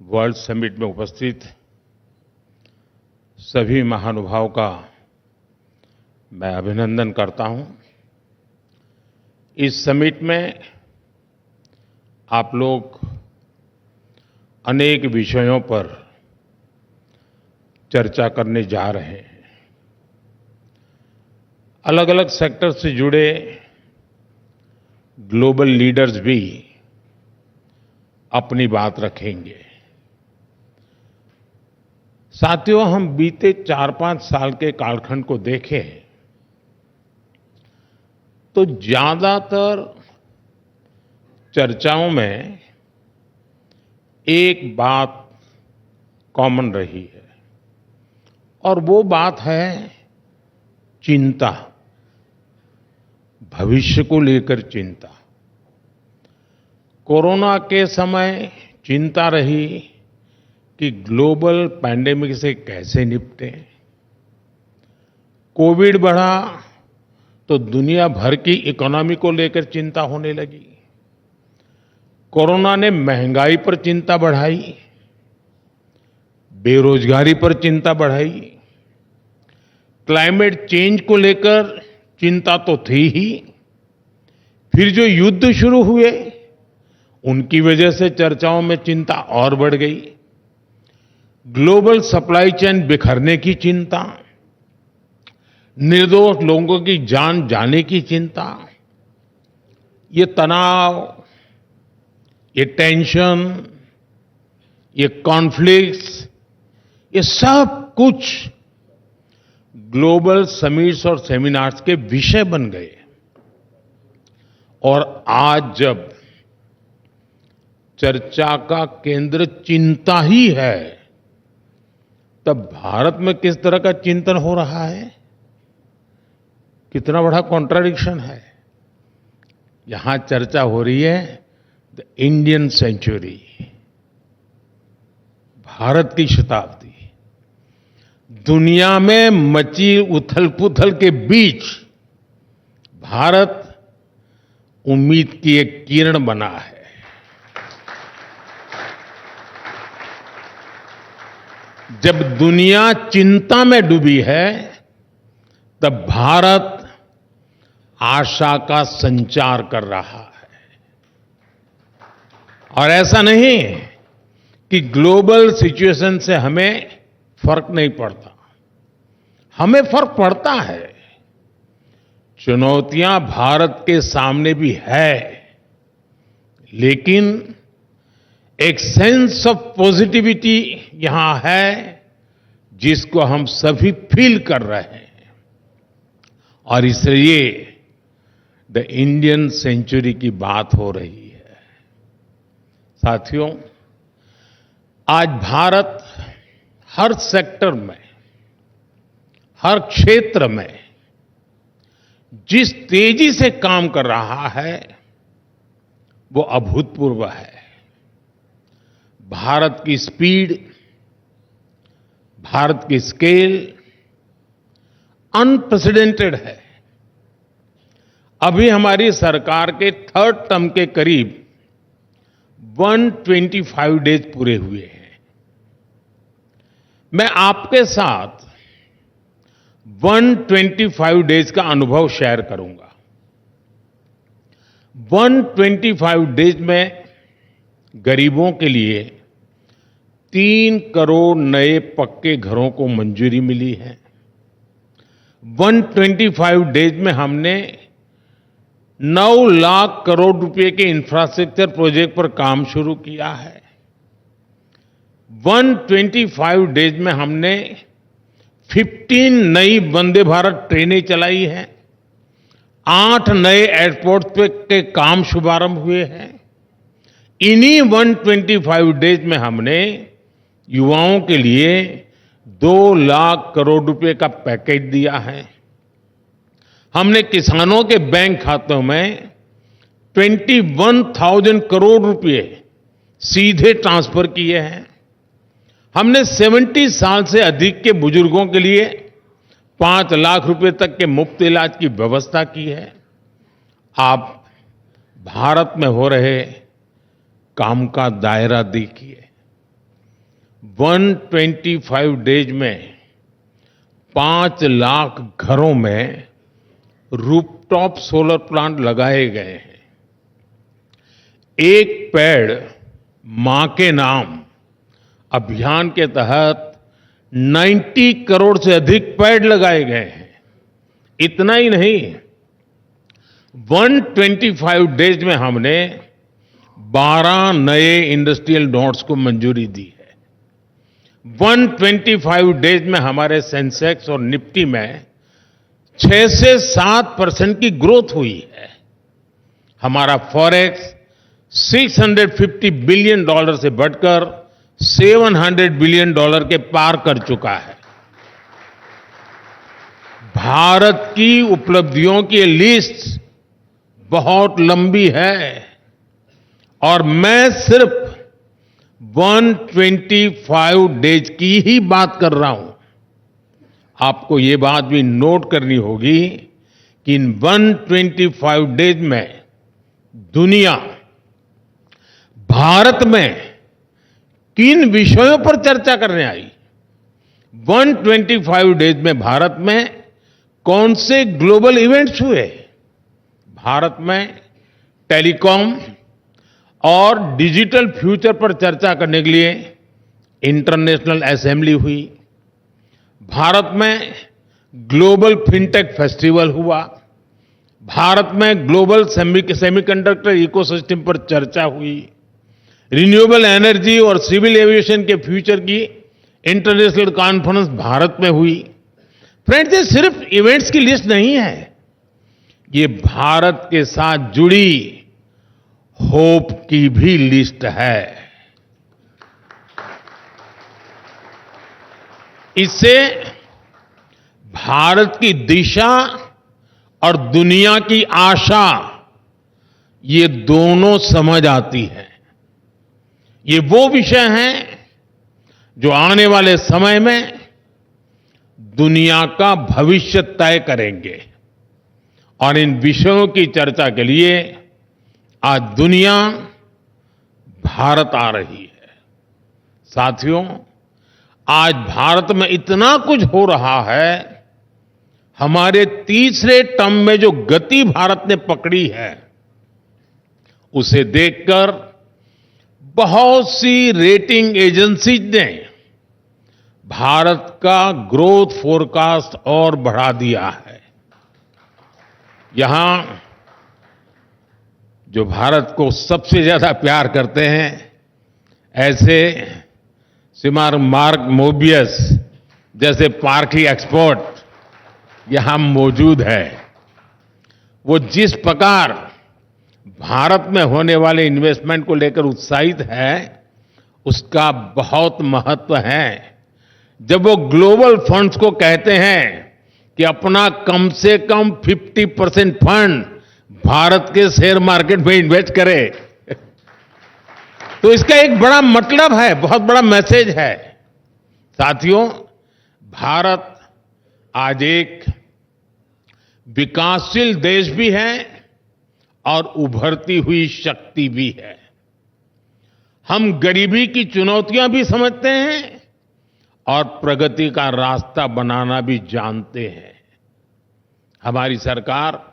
World summit में उपस्थित सभी महानुभावों का मैं अभिनंदन करता हूं। इस समिट में आप लोग अनेक विषयों पर चर्चा करने जा रहे हैं। अलग अलग सेक्टर से जुड़े ग्लोबल लीडर्स भी अपनी बात रखेंगे। साथियों, हम बीते 4-5 साल के कालखंड को देखें तो ज्यादातर चर्चाओं में एक बात कॉमन रही है और वो बात है चिंता, भविष्य को लेकर चिंता। कोरोना के समय चिंता रही कि ग्लोबल पैंडेमिक से कैसे निपटें। कोविड बढ़ा तो दुनिया भर की इकोनॉमी को लेकर चिंता होने लगी। कोरोना ने महंगाई पर चिंता बढ़ाई, बेरोजगारी पर चिंता बढ़ाई, क्लाइमेट चेंज को लेकर चिंता तो थी ही, फिर जो युद्ध शुरू हुए उनकी वजह से चर्चाओं में चिंता और बढ़ गई। ग्लोबल सप्लाई चेन बिखरने की चिंता, निर्दोष लोगों की जान जाने की चिंता, ये तनाव, ये टेंशन, ये कॉन्फ्लिक्ट्स, ये सब कुछ ग्लोबल समिट्स और सेमिनार्स के विषय बन गए। और आज जब चर्चा का केंद्र चिंता ही है, तब भारत में किस तरह का चिंतन हो रहा है, कितना बड़ा कॉन्ट्राडिक्शन है। यहां चर्चा हो रही है द इंडियन सेंचुरी, भारत की शताब्दी। दुनिया में मची उथल-पुथल के बीच भारत उम्मीद की एक किरण बना है। जब दुनिया चिंता में डूबी है, तब भारत आशा का संचार कर रहा है। और ऐसा नहीं कि ग्लोबल सिचुएशन से हमें फर्क नहीं पड़ता, हमें फर्क पड़ता है। चुनौतियां भारत के सामने भी है, लेकिन एक सेंस ऑफ पॉजिटिविटी यहां है जिसको हम सभी फील कर रहे हैं। और इसलिए द इंडियन सेंचुरी की बात हो रही है। साथियों, आज भारत हर सेक्टर में, हर क्षेत्र में जिस तेजी से काम कर रहा है वो अभूतपूर्व है। भारत की स्पीड, भारत की स्केल अनप्रेसिडेंटेड है। अभी हमारी सरकार के थर्ड टर्म के करीब 125 डेज पूरे हुए हैं। मैं आपके साथ 125 डेज का अनुभव शेयर करूंगा। 125 डेज में गरीबों के लिए 3 करोड़ नए पक्के घरों को मंजूरी मिली है। 125 डेज में हमने 9 लाख करोड़ रुपए के इंफ्रास्ट्रक्चर प्रोजेक्ट पर काम शुरू किया है। 125 डेज में हमने 15 नई वंदे भारत ट्रेनें चलाई हैं। 8 नए एयरपोर्ट पे के काम शुभारंभ हुए हैं। इन्हीं 125 डेज में हमने युवाओं के लिए 2 लाख करोड़ रुपए का पैकेज दिया है। हमने किसानों के बैंक खातों में 21,000 करोड़ रुपए सीधे ट्रांसफर किए हैं। हमने 70 साल से अधिक के बुजुर्गों के लिए 5 लाख रुपए तक के मुफ्त इलाज की व्यवस्था की है। आप भारत में हो रहे काम का दायरा देखिए। 125 डेज में 5 लाख घरों में रूफटॉप सोलर प्लांट लगाए गए हैं। एक पेड़ मां के नाम अभियान के तहत 90 करोड़ से अधिक पेड़ लगाए गए हैं। इतना ही नहीं, 125 डेज में हमने 12 नए इंडस्ट्रियल नोड्स को मंजूरी दी है। 125 डेज में हमारे सेंसेक्स और निफ्टी में 6 से 7% की ग्रोथ हुई है। हमारा फॉरेक्स $650 बिलियन से बढ़कर $700 बिलियन के पार कर चुका है। भारत की उपलब्धियों की लिस्ट बहुत लंबी है और मैं सिर्फ 125 डेज की ही बात कर रहा हूं। आपको ये बात भी नोट करनी होगी कि इन 125 डेज में दुनिया भारत में किन विषयों पर चर्चा करने आई। 125 डेज में भारत में कौन से ग्लोबल इवेंट्स हुए। भारत में टेलीकॉम और डिजिटल फ्यूचर पर चर्चा करने के लिए इंटरनेशनल असेंबली हुई। भारत में ग्लोबल फिनटेक फेस्टिवल हुआ। भारत में ग्लोबल सेमीकंडक्टर इकोसिस्टम पर चर्चा हुई। रिन्यूएबल एनर्जी और सिविल एविएशन के फ्यूचर की इंटरनेशनल कॉन्फ्रेंस भारत में हुई। फ्रेंड्स, ये सिर्फ इवेंट्स की लिस्ट नहीं है, ये भारत के साथ जुड़ी होप की भी लिस्ट है। इससे भारत की दिशा और दुनिया की आशा, ये दोनों समझ आती है। ये वो विषय हैं जो आने वाले समय में दुनिया का भविष्य तय करेंगे और इन विषयों की चर्चा के लिए आज दुनिया भारत आ रही है। साथियों, आज भारत में इतना कुछ हो रहा है, हमारे तीसरे टर्म में जो गति भारत ने पकड़ी है, उसे देखकर बहुत सी रेटिंग एजेंसीज ने भारत का ग्रोथ फोरकास्ट और बढ़ा दिया है। यहां जो भारत को सबसे ज्यादा प्यार करते हैं, ऐसे श्रीमान मार्क मोबियस जैसे पारखी एक्सपर्ट यहां मौजूद है। वो जिस प्रकार भारत में होने वाले इन्वेस्टमेंट को लेकर उत्साहित है, उसका बहुत महत्व है। जब वो ग्लोबल फंड्स को कहते हैं कि अपना कम से कम 50% फंड भारत के शेयर मार्केट में इन्वेस्ट करे, तो इसका एक बड़ा मतलब है, बहुत बड़ा मैसेज है। साथियों, भारत आज एक विकासशील देश भी है और उभरती हुई शक्ति भी है। हम गरीबी की चुनौतियां भी समझते हैं और प्रगति का रास्ता बनाना भी जानते हैं। हमारी सरकार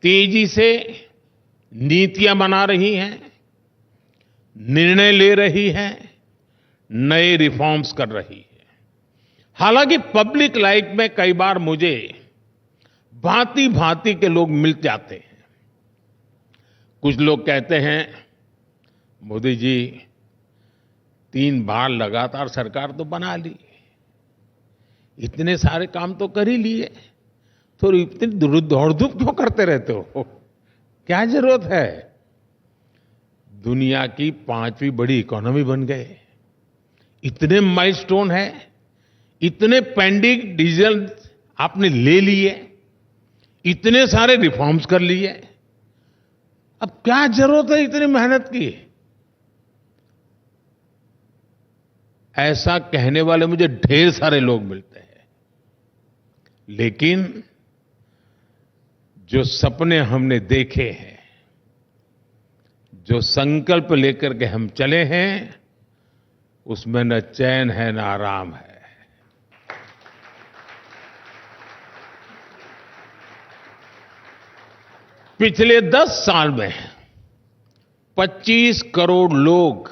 तेजी से नीतियां बना रही है, निर्णय ले रही है, नए रिफॉर्म्स कर रही है। हालांकि पब्लिक लाइफ में कई बार मुझे भांति भांति के लोग मिल जाते हैं। कुछ लोग कहते हैं, मोदी जी 3 बार लगातार सरकार तो बना ली, इतने सारे काम तो कर ही लिए, तो इतनी दौड़ धूप क्यों करते रहते हो, क्या जरूरत है। दुनिया की 5वीं बड़ी इकोनॉमी बन गए, इतने माइलस्टोन है, इतने पेंडिंग डिसीजन आपने ले लिए, इतने सारे रिफॉर्म्स कर लिए, अब क्या जरूरत है इतनी मेहनत की। ऐसा कहने वाले मुझे ढेर सारे लोग मिलते हैं, लेकिन जो सपने हमने देखे हैं, जो संकल्प लेकर के हम चले हैं, उसमें न चैन है न आराम है। पिछले 10 साल में 25 करोड़ लोग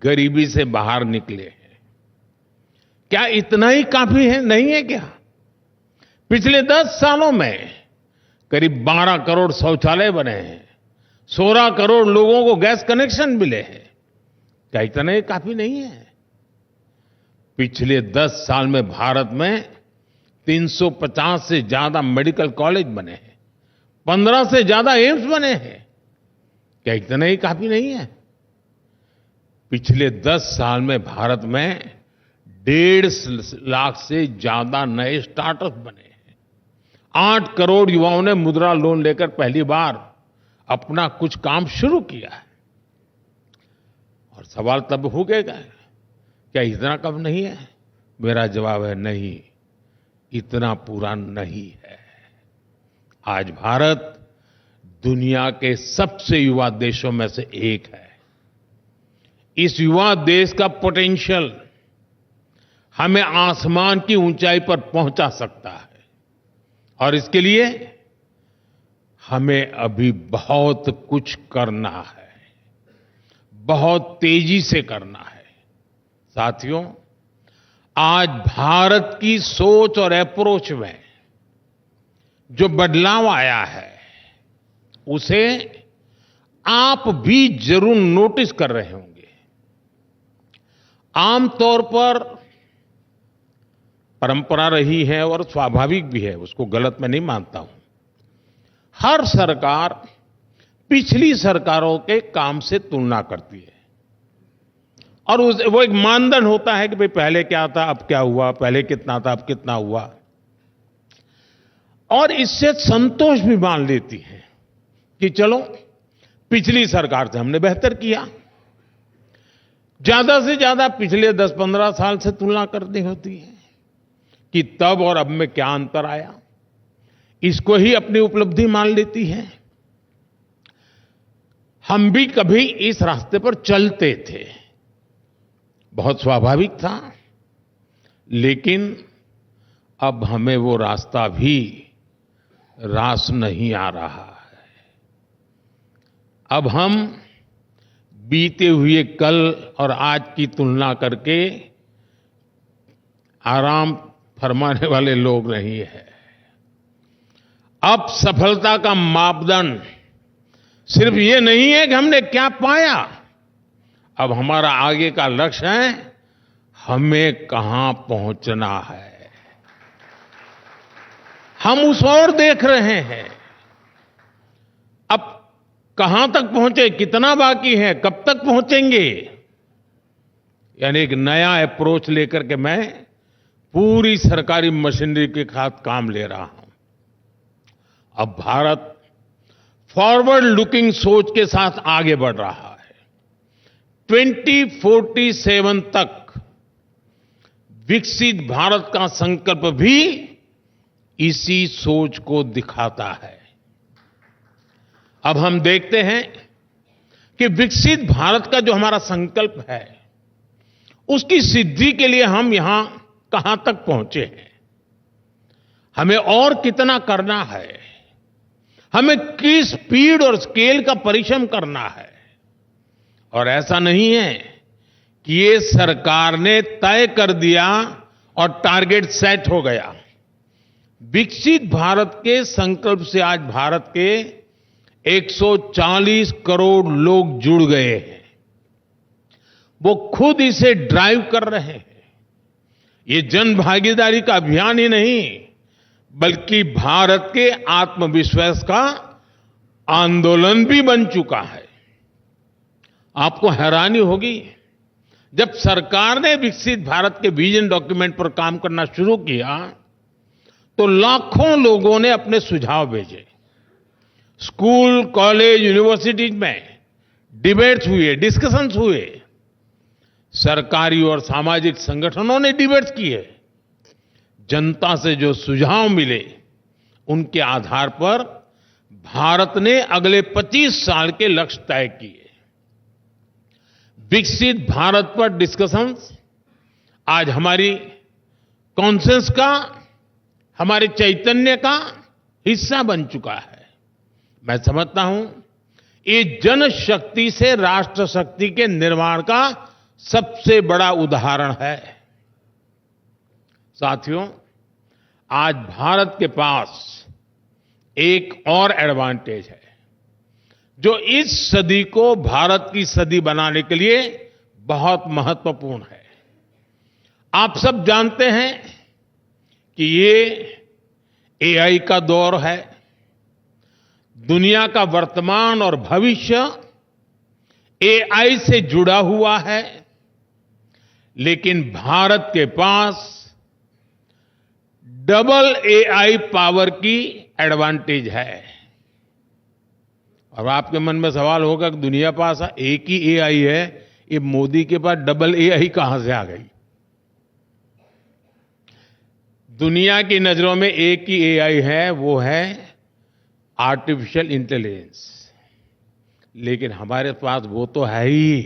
गरीबी से बाहर निकले हैं। क्या इतना ही काफी है? नहीं है क्या? पिछले 10 सालों में करीब 12 करोड़ शौचालय बने हैं, 16 करोड़ लोगों को गैस कनेक्शन मिले हैं। क्या इतना ही काफी नहीं है? पिछले 10 साल में भारत में 350 से ज्यादा मेडिकल कॉलेज बने हैं, 15 से ज्यादा एम्स बने हैं। क्या इतना ही काफी नहीं है? पिछले 10 साल में भारत में 1.5 लाख से ज्यादा नए स्टार्टअप बने हैं। 8 करोड़ युवाओं ने मुद्रा लोन लेकर पहली बार अपना कुछ काम शुरू किया है। और सवाल तब हो गया, क्या इतना कम नहीं है? मेरा जवाब है नहीं, इतना पूरा नहीं है। आज भारत दुनिया के सबसे युवा देशों में से एक है। इस युवा देश का पोटेंशियल हमें आसमान की ऊंचाई पर पहुंचा सकता है, और इसके लिए हमें अभी बहुत कुछ करना है, बहुत तेजी से करना है। साथियों, आज भारत की सोच और अप्रोच में जो बदलाव आया है, उसे आप भी जरूर नोटिस कर रहे होंगे। आमतौर पर परंपरा रही है और स्वाभाविक भी है, उसको गलत मैं नहीं मानता हूं। हर सरकार पिछली सरकारों के काम से तुलना करती है, और वो एक मानदंड होता है कि भाई पहले क्या था, अब क्या हुआ, पहले कितना था, अब कितना हुआ, और इससे संतोष भी मान लेती है कि चलो पिछली सरकार से हमने बेहतर किया। ज्यादा से ज्यादा पिछले 10-15 साल से तुलना करनी होती है कि तब और अब में क्या अंतर आया, इसको ही अपनी उपलब्धि मान लेती है। हम भी कभी इस रास्ते पर चलते थे, बहुत स्वाभाविक था, लेकिन अब हमें वो रास्ता भी रास नहीं आ रहा है। अब हम बीते हुए कल और आज की तुलना करके आराम फरमाने वाले लोग नहीं है। अब सफलता का मापदंड सिर्फ ये नहीं है कि हमने क्या पाया, अब हमारा आगे का लक्ष्य है हमें कहां पहुंचना है। हम उस ओर देख रहे हैं। अब कहां तक पहुंचे, कितना बाकी है, कब तक पहुंचेंगे, यानी एक नया अप्रोच लेकर के मैं पूरी सरकारी मशीनरी के साथ काम ले रहा हूं। अब भारत फॉरवर्ड लुकिंग सोच के साथ आगे बढ़ रहा है। 2047 तक विकसित भारत का संकल्प भी इसी सोच को दिखाता है। अब हम देखते हैं कि विकसित भारत का जो हमारा संकल्प है, उसकी सिद्धि के लिए हम यहां कहां तक पहुंचे हैं, हमें और कितना करना है, हमें किस स्पीड और स्केल का परिश्रम करना है। और ऐसा नहीं है कि ये सरकार ने तय कर दिया और टारगेट सेट हो गया। विकसित भारत के संकल्प से आज भारत के 140 करोड़ लोग जुड़ गए हैं। वो खुद इसे ड्राइव कर रहे हैं। ये जन भागीदारी का अभियान ही नहीं, बल्कि भारत के आत्मविश्वास का आंदोलन भी बन चुका है। आपको हैरानी होगी, जब सरकार ने विकसित भारत के विजन डॉक्यूमेंट पर काम करना शुरू किया तो लाखों लोगों ने अपने सुझाव भेजे। स्कूल, कॉलेज, यूनिवर्सिटीज में डिबेट्स हुए, डिस्कशंस हुए। सरकारी और सामाजिक संगठनों ने डिबेट्स किए। जनता से जो सुझाव मिले, उनके आधार पर भारत ने अगले 25 साल के लक्ष्य तय किए। विकसित भारत पर डिस्कशंस आज हमारी कॉन्सेंस का, हमारे चैतन्य का हिस्सा बन चुका है। मैं समझता हूं ये जनशक्ति से राष्ट्र शक्ति के निर्माण का सबसे बड़ा उदाहरण है। साथियों, आज भारत के पास एक और एडवांटेज है जो इस सदी को भारत की सदी बनाने के लिए बहुत महत्वपूर्ण है। आप सब जानते हैं कि ये एआई का दौर है। दुनिया का वर्तमान और भविष्य एआई से जुड़ा हुआ है, लेकिन भारत के पास डबल एआई पावर की एडवांटेज है। और आपके मन में सवाल होगा कि दुनिया पास एक ही एआई है, ये मोदी के पास डबल एआई कहां से आ गई? दुनिया की नजरों में एक ही एआई है, वो है आर्टिफिशियल इंटेलिजेंस। लेकिन हमारे पास वो तो है ही,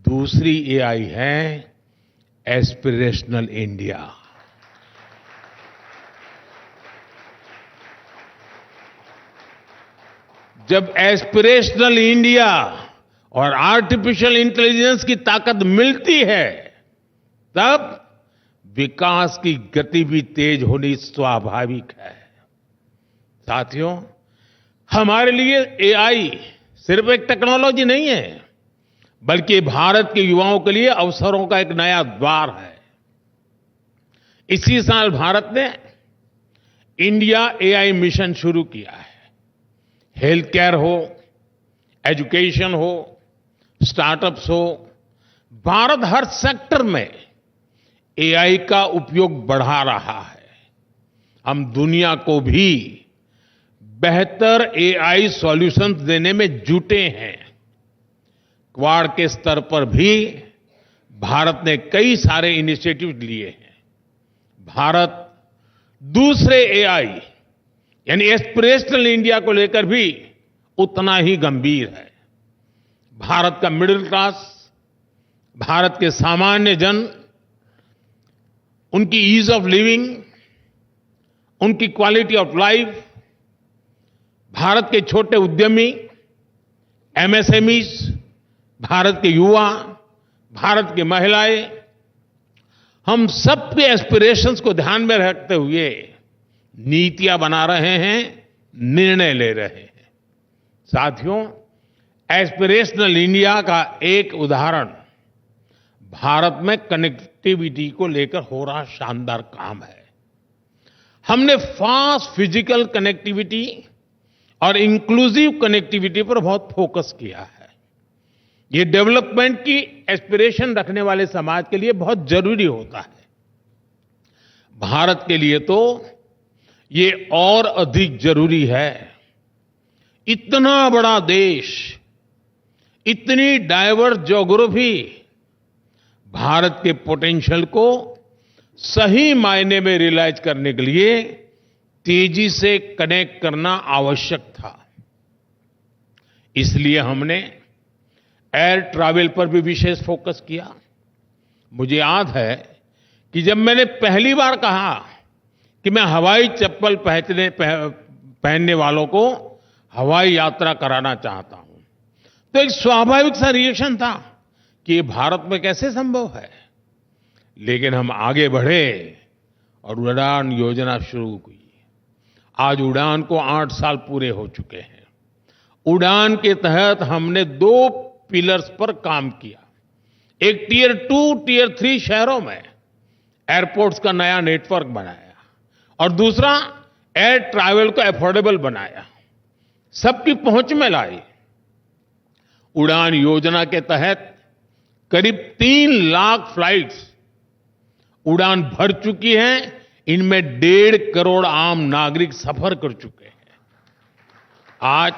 दूसरी एआई है एस्पिरेशनल इंडिया। जब एस्पिरेशनल इंडिया और आर्टिफिशियल इंटेलिजेंस की ताकत मिलती है, तब विकास की गति भी तेज होनी स्वाभाविक है। साथियों, हमारे लिए एआई सिर्फ एक टेक्नोलॉजी नहीं है, बल्कि भारत के युवाओं के लिए अवसरों का एक नया द्वार है। इसी साल भारत ने इंडिया एआई मिशन शुरू किया है। हेल्थ केयर हो, एजुकेशन हो, स्टार्टअप्स हो, भारत हर सेक्टर में एआई का उपयोग बढ़ा रहा है। हम दुनिया को भी बेहतर एआई सॉल्यूशंस देने में जुटे हैं। क्वाड के स्तर पर भी भारत ने कई सारे इनिशिएटिव लिए हैं। भारत दूसरे एआई यानी एस्पिरेशनल इंडिया को लेकर भी उतना ही गंभीर है। भारत का मिडिल क्लास, भारत के सामान्य जन, उनकी ईज ऑफ लिविंग, उनकी क्वालिटी ऑफ लाइफ, भारत के छोटे उद्यमी, एमएसएमईज, भारत के युवा, भारत की महिलाएं, हम सबके एस्पिरेशंस को ध्यान में रखते हुए नीतियां बना रहे हैं, निर्णय ले रहे हैं। साथियों, एस्पिरेशनल इंडिया का एक उदाहरण भारत में कनेक्टिविटी को लेकर हो रहा शानदार काम है। हमने फास्ट फिजिकल कनेक्टिविटी और इंक्लूसिव कनेक्टिविटी पर बहुत फोकस किया है। ये डेवलपमेंट की एस्पिरेशन रखने वाले समाज के लिए बहुत जरूरी होता है। भारत के लिए तो ये और अधिक जरूरी है। इतना बड़ा देश, इतनी डाइवर्स ज्योग्राफी, भारत के पोटेंशियल को सही मायने में रियलाइज करने के लिए तेजी से कनेक्ट करना आवश्यक था। इसलिए हमने एयर ट्रैवल पर भी विशेष फोकस किया। मुझे याद है कि जब मैंने पहली बार कहा कि मैं हवाई चप्पल पहनने वालों को हवाई यात्रा कराना चाहता हूं, तो एक स्वाभाविक सा रिएक्शन था कि ये भारत में कैसे संभव है। लेकिन हम आगे बढ़े और उड़ान योजना शुरू हुई। आज उड़ान को 8 साल पूरे हो चुके हैं। उड़ान के तहत हमने 2 पिलर्स पर काम किया। एक टियर 2, टियर 3 शहरों में एयरपोर्ट्स का नया नेटवर्क बनाया और दूसरा एयर ट्रैवल को अफोर्डेबल बनाया, सबकी पहुंच में लाई। उड़ान योजना के तहत करीब 3 लाख फ्लाइट्स उड़ान भर चुकी हैं। इनमें 1.5 करोड़ आम नागरिक सफर कर चुके हैं। आज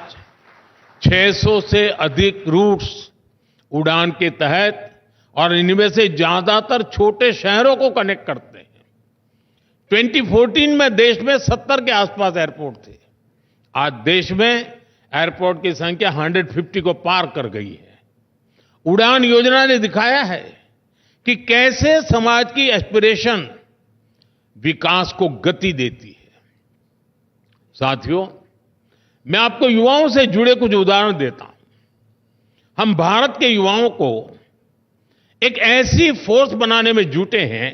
600 से अधिक रूट्स उड़ान के तहत और इनमें से ज्यादातर छोटे शहरों को कनेक्ट करते हैं। 2014 में देश में 70 के आसपास एयरपोर्ट थे। आज देश में एयरपोर्ट की संख्या 150 को पार कर गई है। उड़ान योजना ने दिखाया है कि कैसे समाज की एस्पिरेशन विकास को गति देती है। साथियों, मैं आपको युवाओं से जुड़े कुछ उदाहरण देता हूं। हम भारत के युवाओं को एक ऐसी फोर्स बनाने में जुटे हैं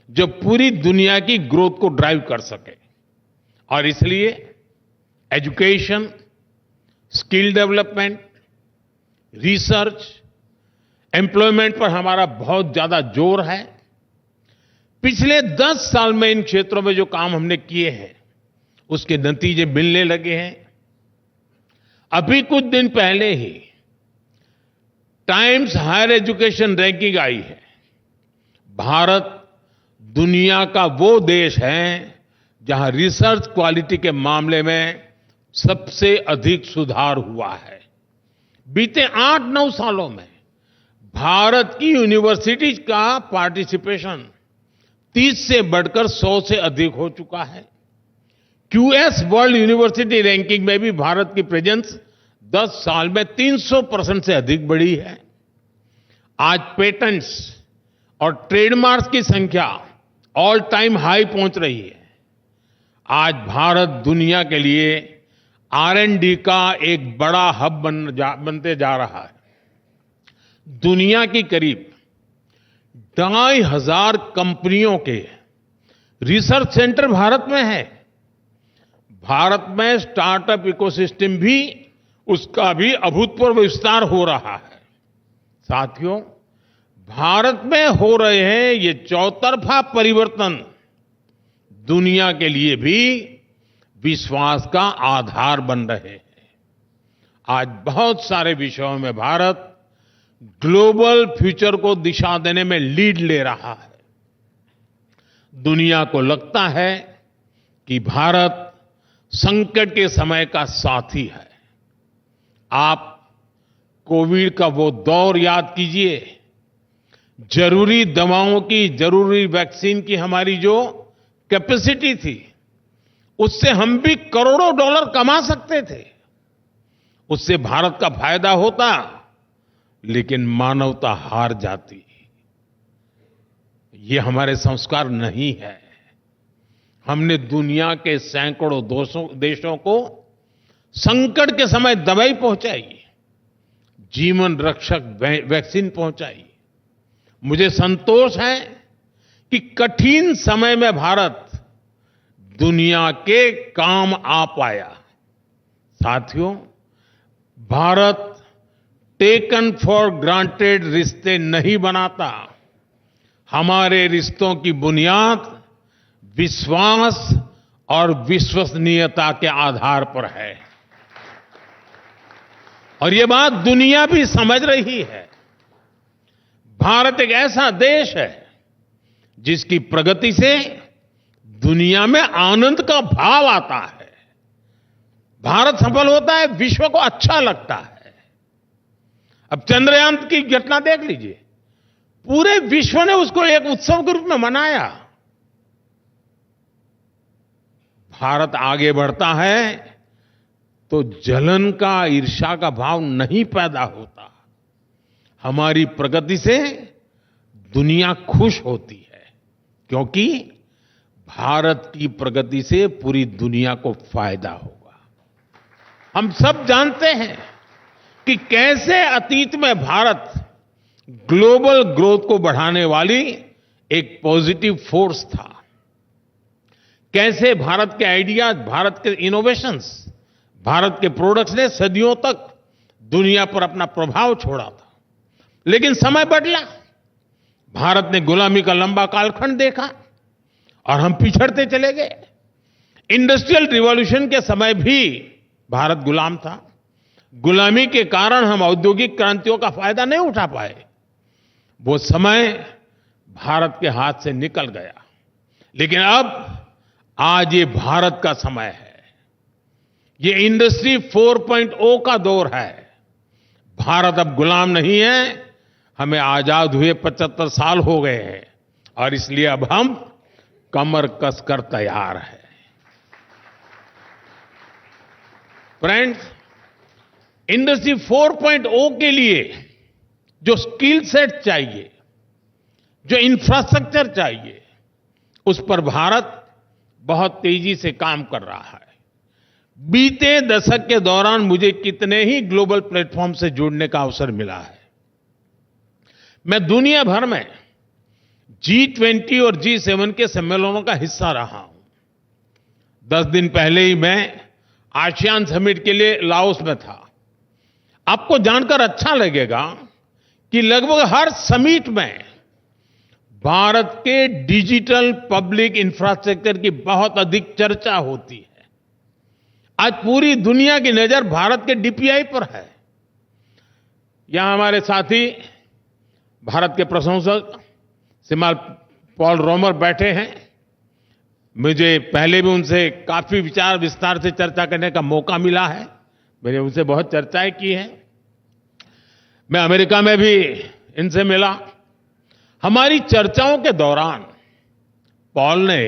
जो पूरी दुनिया की ग्रोथ को ड्राइव कर सके, और इसलिए education, skill development, research, employment पर हमारा बहुत ज्यादा जोर है। पिछले 10 साल में इन क्षेत्रों में जो काम हमने किए हैं उसके नतीजे मिलने लगे हैं। अभी कुछ दिन पहले ही टाइम्स हायर एजुकेशन रैंकिंग आई है। भारत दुनिया का वो देश है जहां रिसर्च क्वालिटी के मामले में सबसे अधिक सुधार हुआ है। बीते 8-9 सालों में भारत की यूनिवर्सिटीज का पार्टिसिपेशन 30 से बढ़कर 100 से अधिक हो चुका है। क्यूएस वर्ल्ड यूनिवर्सिटी रैंकिंग में भी भारत की प्रेजेंस 10 साल में 300% से अधिक बढ़ी है। आज पेटेंट्स और ट्रेडमार्क्स की संख्या ऑल टाइम हाई पहुंच रही है। आज भारत दुनिया के लिए R&D का एक बड़ा हब बनते जा रहा है। दुनिया की करीब 2,500 कंपनियों के रिसर्च सेंटर भारत में है। भारत में स्टार्टअप इकोसिस्टम भी, उसका भी अभूतपूर्व विस्तार हो रहा है। साथियों, भारत में हो रहे हैं ये चौतरफा परिवर्तन दुनिया के लिए भी विश्वास का आधार बन रहे हैं। आज बहुत सारे विषयों में भारत ग्लोबल फ्यूचर को दिशा देने में लीड ले रहा है। दुनिया को लगता है कि भारत संकट के समय का साथी है। आप कोविड का वो दौर याद कीजिए। जरूरी दवाओं की, जरूरी वैक्सीन की हमारी जो कैपेसिटी थी, उससे हम भी करोड़ों डॉलर कमा सकते थे। उससे भारत का फायदा होता, लेकिन मानवता हार जाती। ये हमारे संस्कार नहीं है। हमने दुनिया के सैकड़ों देशों को संकट के समय दवाई पहुंचाई, जीवन रक्षक वैक्सीन पहुंचाई। मुझे संतोष है कि कठिन समय में भारत दुनिया के काम आ पाया। साथियों, भारत टेकन फॉर ग्रांटेड रिश्ते नहीं बनाता। हमारे रिश्तों की बुनियाद विश्वास और विश्वसनीयता के आधार पर है, और ये बात दुनिया भी समझ रही है। भारत एक ऐसा देश है जिसकी प्रगति से दुनिया में आनंद का भाव आता है। भारत सफल होता है, विश्व को अच्छा लगता है। अब चंद्रयान की घटना देख लीजिए। पूरे विश्व ने उसको एक उत्सव के रूप में मनाया। भारत आगे बढ़ता है तो जलन का, ईर्ष्या का भाव नहीं पैदा होता। हमारी प्रगति से दुनिया खुश होती है, क्योंकि भारत की प्रगति से पूरी दुनिया को फायदा होगा। हम सब जानते हैं कि कैसे अतीत में भारत ग्लोबल ग्रोथ को बढ़ाने वाली एक पॉजिटिव फोर्स था। कैसे भारत के आइडियाज, भारत के इनोवेशंस, भारत के प्रोडक्ट्स ने सदियों तक दुनिया पर अपना प्रभाव छोड़ा था। लेकिन समय बदला। भारत ने गुलामी का लंबा कालखंड देखा और हम पिछड़ते चले गए। इंडस्ट्रियल रिवॉल्यूशन के समय भी भारत गुलाम था। गुलामी के कारण हम औद्योगिक क्रांतियों का फायदा नहीं उठा पाए। वो समय भारत के हाथ से निकल गया। लेकिन अब आज ये भारत का समय है। ये इंडस्ट्री 4.0 का दौर है। भारत अब गुलाम नहीं है। हमें आजाद हुए 75 साल हो गए हैं, और इसलिए अब हम कमर कसकर तैयार हैं। फ्रेंड्स, इंडस्ट्री 4.0 के लिए जो स्किल सेट चाहिए, जो इंफ्रास्ट्रक्चर चाहिए, उस पर भारत बहुत तेजी से काम कर रहा है। बीते दशक के दौरान मुझे कितने ही ग्लोबल प्लेटफॉर्म से जुड़ने का अवसर मिला है। मैं दुनिया भर में G20 और G7 के सम्मेलनों का हिस्सा रहा हूं। 10 दिन पहले ही मैं आसियान समिट के लिए लाओस में था। आपको जानकर अच्छा लगेगा कि लगभग हर समिट में भारत के डिजिटल पब्लिक इंफ्रास्ट्रक्चर की बहुत अधिक चर्चा होती है। आज पूरी दुनिया की नजर भारत के डीपीआई पर है। यहां हमारे साथी भारत के प्रशंसक श्रीमान पॉल रोमर बैठे हैं। मुझे पहले भी उनसे काफी विचार विस्तार से चर्चा करने का मौका मिला है। मैंने उनसे बहुत चर्चाएं की हैं। मैं अमेरिका में भी इनसे मिला। हमारी चर्चाओं के दौरान पॉल ने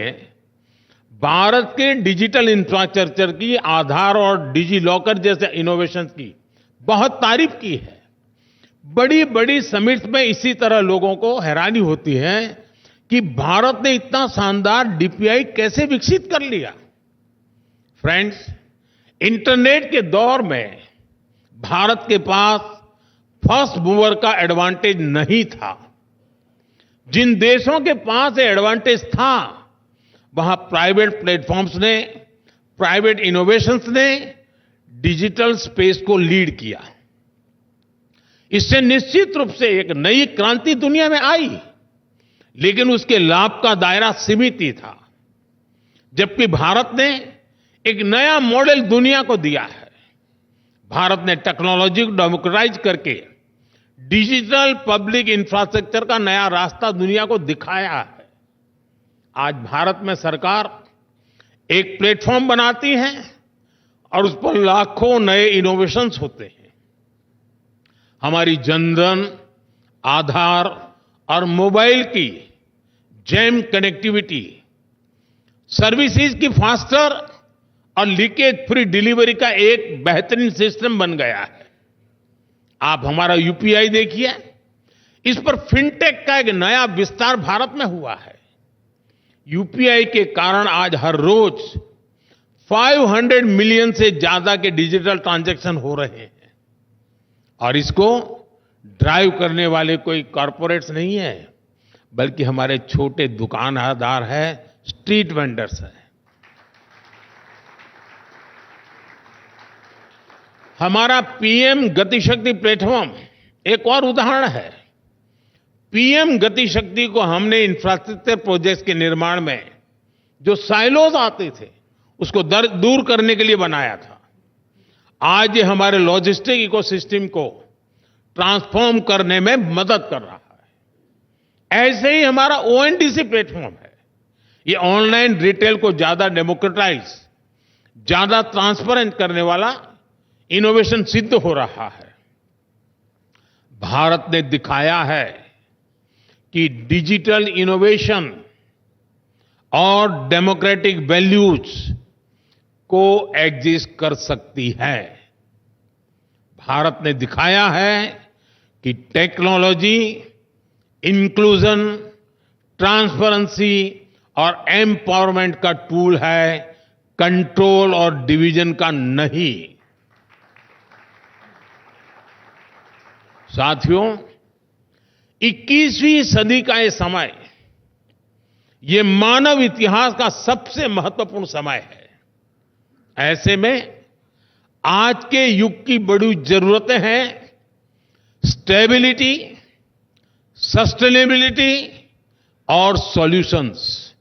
भारत के डिजिटल इंफ्रास्ट्रक्चर की, आधार और डिजी लॉकर जैसे इनोवेशंस की बहुत तारीफ की है। बड़ी बड़ी समिट्स में इसी तरह लोगों को हैरानी होती है कि भारत ने इतना शानदार डीपीआई कैसे विकसित कर लिया। फ्रेंड्स, इंटरनेट के दौर में भारत के पास फर्स्ट मूवर का एडवांटेज नहीं था। जिन देशों के पास ये एडवांटेज था, वहां प्राइवेट प्लेटफॉर्म्स ने, प्राइवेट इनोवेशंस ने डिजिटल स्पेस को लीड किया। इससे निश्चित रूप से एक नई क्रांति दुनिया में आई, लेकिन उसके लाभ का दायरा सीमित ही था। जबकि भारत ने एक नया मॉडल दुनिया को दिया है। भारत ने टेक्नोलॉजी को डेमोक्रेटाइज करके डिजिटल पब्लिक इंफ्रास्ट्रक्चर का नया रास्ता दुनिया को दिखाया है। आज भारत में सरकार एक प्लेटफॉर्म बनाती है और उस पर लाखों नए इनोवेशंस होते हैं। हमारी जनधन, आधार और मोबाइल की जैम कनेक्टिविटी, सर्विसेज की फास्टर और लीकेज फ्री डिलीवरी का एक बेहतरीन सिस्टम बन गया है। आप हमारा यूपीआई देखिए, इस पर फिनटेक का एक नया विस्तार भारत में हुआ है। यूपीआई के कारण आज हर रोज 500 मिलियन से ज्यादा के डिजिटल ट्रांजैक्शन हो रहे हैं। और इसको ड्राइव करने वाले कोई कॉरपोरेट्स नहीं है, बल्कि हमारे छोटे दुकानदार हैं, स्ट्रीट वेंडर्स हैं। हमारा पीएम गतिशक्ति प्लेटफॉर्म एक और उदाहरण है। पीएम गतिशक्ति को हमने इंफ्रास्ट्रक्चर प्रोजेक्ट्स के निर्माण में जो साइलोज आते थे, उसको दूर करने के लिए बनाया था। आज ये हमारे लॉजिस्टिक इकोसिस्टम को ट्रांसफॉर्म करने में मदद कर रहा है। ऐसे ही हमारा ओएनडीसी प्लेटफॉर्म है। ये ऑनलाइन रिटेल को ज्यादा डेमोक्रेटाइज, ज्यादा ट्रांसपेरेंट करने वाला इनोवेशन सिद्ध हो रहा है। भारत ने दिखाया है कि डिजिटल इनोवेशन और डेमोक्रेटिक वैल्यूज को एग्जिस्ट कर सकती है। भारत ने दिखाया है कि टेक्नोलॉजी इंक्लूजन, ट्रांसपेरेंसी और एम्पावरमेंट का टूल है, कंट्रोल और डिवीजन का नहीं। साथियों, 21वीं सदी का ये समय, ये मानव इतिहास का सबसे महत्वपूर्ण समय है। ऐसे में आज के युग की बड़ी जरूरतें हैं स्टेबिलिटी, सस्टेनेबिलिटी और सॉल्यूशंस।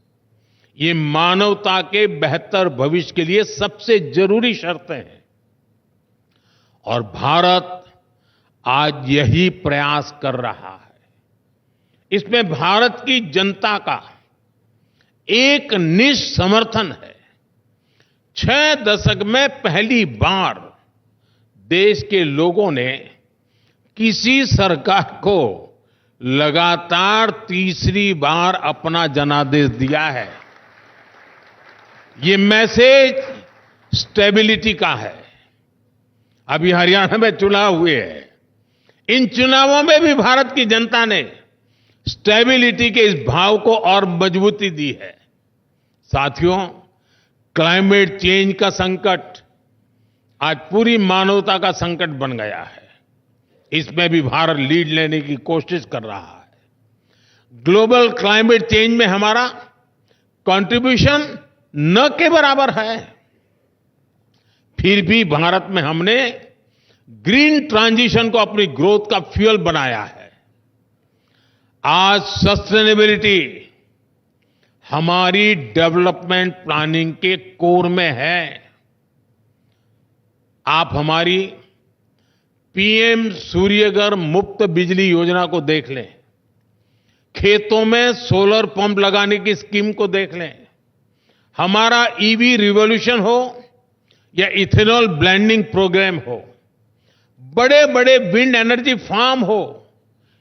ये मानवता के बेहतर भविष्य के लिए सबसे जरूरी शर्तें हैं और भारत आज यही प्रयास कर रहा है। इसमें भारत की जनता का एक निष्ठ समर्थन है। 6 दशक में पहली बार देश के लोगों ने किसी सरकार को लगातार तीसरी बार अपना जनादेश दिया है। ये मैसेज स्टेबिलिटी का है। अभी हरियाणा में चुनाव हुए हैं। इन चुनावों में भी भारत की जनता ने स्टेबिलिटी के इस भाव को और मजबूती दी है। साथियों, क्लाइमेट चेंज का संकट आज पूरी मानवता का संकट बन गया है। इसमें भी भारत लीड लेने की कोशिश कर रहा है। ग्लोबल क्लाइमेट चेंज में हमारा कंट्रीब्यूशन न के बराबर है, फिर भी भारत में हमने ग्रीन ट्रांजिशन को अपनी ग्रोथ का फ्यूल बनाया है। आज सस्टेनेबिलिटी हमारी डेवलपमेंट प्लानिंग के कोर में है। आप हमारी पीएम सूर्यघर मुफ्त बिजली योजना को देख लें, खेतों में सोलर पंप लगाने की स्कीम को देख लें, हमारा ईवी रिवॉल्यूशन हो या इथेनॉल ब्लेंडिंग प्रोग्राम हो, बड़े बड़े विंड एनर्जी फार्म हो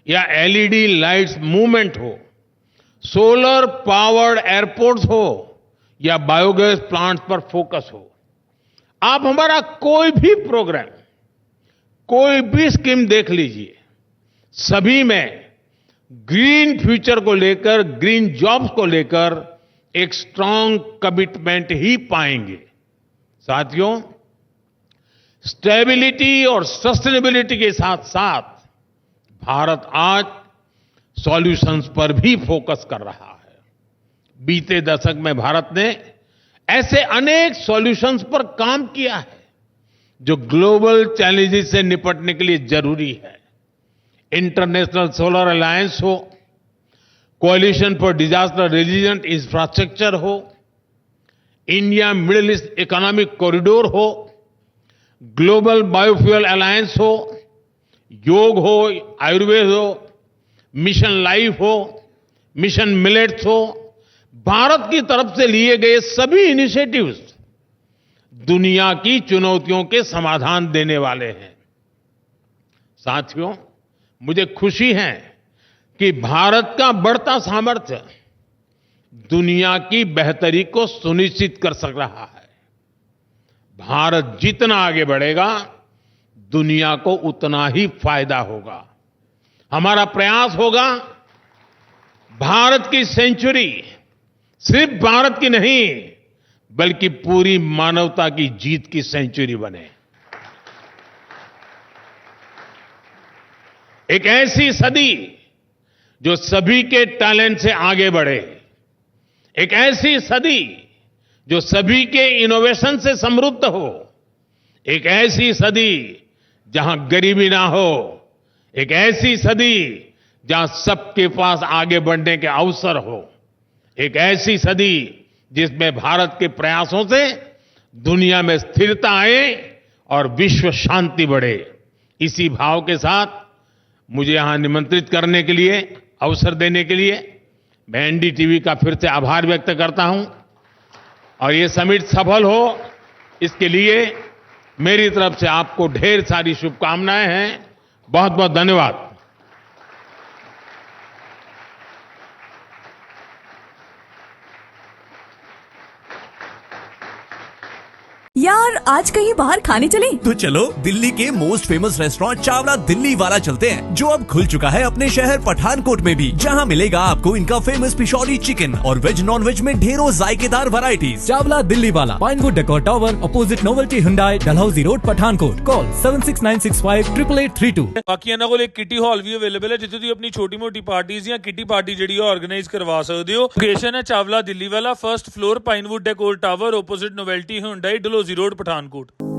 या एलईडी लाइट्स मूवमेंट हो, सोलर पावर्ड एयरपोर्ट्स हो या बायोगैस प्लांट्स पर फोकस हो। आप हमारा कोई भी प्रोग्राम, कोई भी स्कीम देख लीजिए, सभी में ग्रीन फ्यूचर को लेकर, ग्रीन जॉब्स को लेकर एक स्ट्रांग कमिटमेंट ही पाएंगे। साथियों, स्टेबिलिटी और सस्टेनेबिलिटी के साथ साथ भारत आज सॉल्यूशंस पर भी फोकस कर रहा है। बीते दशक में भारत ने ऐसे अनेक सॉल्यूशंस पर काम किया है जो ग्लोबल चैलेंजेस से निपटने के लिए जरूरी है। इंटरनेशनल सोलर अलायंस हो, कोalition फॉर डिजास्टर रेजिलिएंट इंफ्रास्ट्रक्चर हो, India middle east economic corridor हो, ग्लोबल बायोफ्यूल अलायंस हो, योग हो, आयुर्वेद हो, मिशन लाइफ हो, मिशन मिलेट्स हो, भारत की तरफ से लिए गए सभी इनिशिएटिव्स दुनिया की चुनौतियों के समाधान देने वाले हैं। साथियों, मुझे खुशी है कि भारत का बढ़ता सामर्थ्य दुनिया की बेहतरी को सुनिश्चित कर सक रहा है। भारत जितना आगे बढ़ेगा, दुनिया को उतना ही फायदा होगा। हमारा प्रयास होगा भारत की सेंचुरी सिर्फ भारत की नहीं, बल्कि पूरी मानवता की जीत की सेंचुरी बने। एक ऐसी सदी जो सभी के टैलेंट से आगे बढ़े, एक ऐसी सदी जो सभी के इनोवेशन से समृद्ध हो, एक ऐसी सदी जहां गरीबी ना हो, एक ऐसी सदी जहां सबके पास आगे बढ़ने के अवसर हो, एक ऐसी सदी जिसमें भारत के प्रयासों से दुनिया में स्थिरता आए और विश्व शांति बढ़े। इसी भाव के साथ मुझे यहां निमंत्रित करने के लिए, अवसर देने के लिए मैं एनडीटीवी का फिर से आभार व्यक्त करता हूं और ये समिट सफल हो, इसके लिए मेरी तरफ से आपको ढेर सारी शुभकामनाएं हैं। बहुत बहुत धन्यवाद। यार, आज कहीं बाहर खाने चले? तो चलो दिल्ली के most famous restaurant Chawla Delhi वाला चलते हैं, जो अब खुल चुका है अपने शहर पठानकोट में भी, जहां मिलेगा आपको इनका फेमस पिशौरी चिकन और वेज नॉन वेज में ढेरों जायकेदार वैरायटीज। चावला दिल्ली वाला, Pinewood decor tower, opposite novelty Hyundai, Dalhousie road, Pathankot. Call 7696588832। बाकी ਇਹਨਾਂ ਕੋਲ ਇੱਕ ਕਿਟੀ ਹਾਲ ਵੀ ਅਵੇਲੇਬਲ ਹੈ, ਜਿੱਥੇ ਤੁਸੀਂ ਆਪਣੀ ਛੋਟੀ ਮੋਟੀ ਪਾਰਟੀਆਂ ਜਾਂ ਕਿਟੀ ਪਾਰਟੀ ਜਿਹੜੀ ਹੈ ਆਰਗੇਨਾਈਜ਼ ਕਰਵਾ ਸਕਦੇ ਹੋ। ਲੋਕੇਸ਼ਨ ਹੈ ਚਾਵਲਾ ਦਿੱਲੀ ਵਾਲਾ, first floor, pinewood decor tower, opposite Novelty Hyundai, Dalhousie road, Pathankot.